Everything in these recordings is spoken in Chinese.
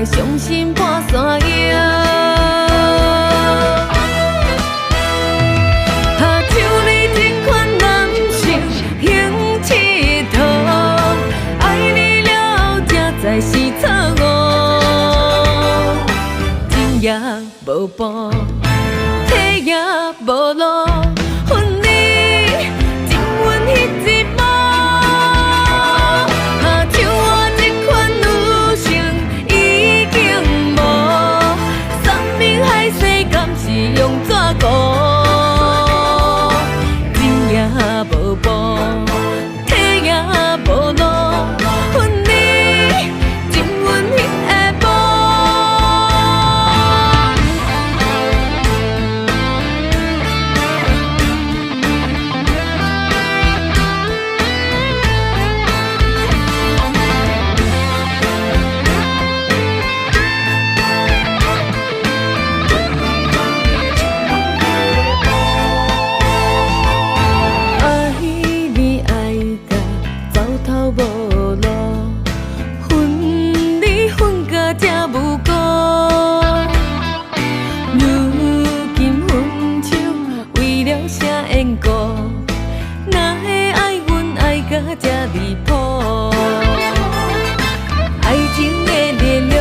伤心半山腰。像你这款男性行乞讨，爱你了才知是错误。进也无步，退也无路，恨你情阮迄一幕。像我这款女性已经无，山盟海誓甘是用纸糊。进也无步，退也无路，恨你情阮迄个幕。爱你爱甲走投无路，恨你恨甲这无辜。如今分手为了啥缘故？哪会爱阮爱甲这离谱？爱情的力量，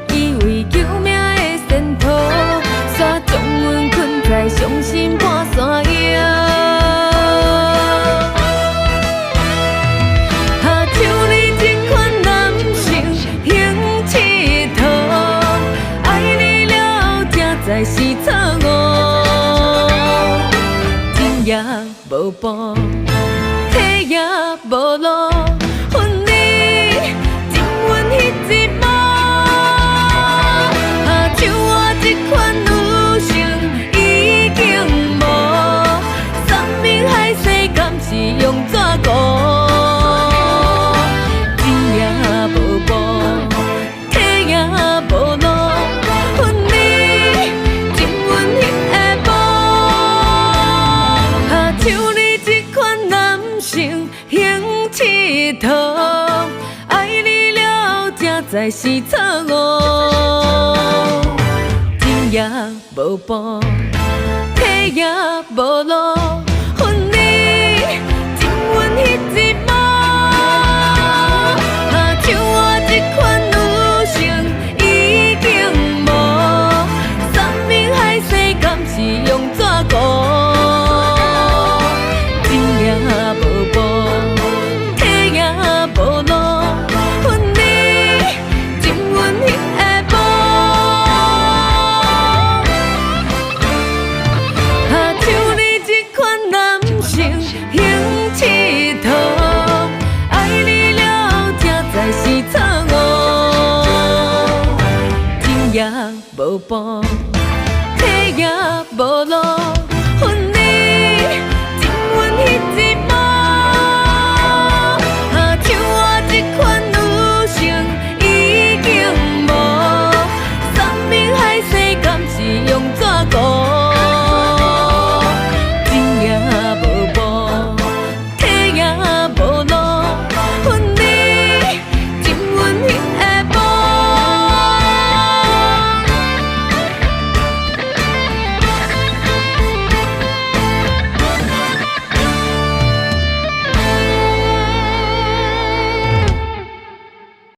以为救命的仙桃，煞将阮困在伤心半山腰。像你这款男性行乞讨，爱你了才知是错误。进也无步，退也无路，恨你情阮迄一幕。像我这款女性已经无，山盟海誓甘是用纸糊。进也无步，退也无路，恨你情阮迄个幕。像你这款男性行乞讨，爱你了才知是错误。进也无步，退也无路，恨你情阮迄一幕。像我这款女性已经无，山盟海誓甘是用纸糊。进也无步，退也无路，恨你情阮迄个幕。像你这款男性行乞讨，爱你了才知是错误。进也无步，退也无路。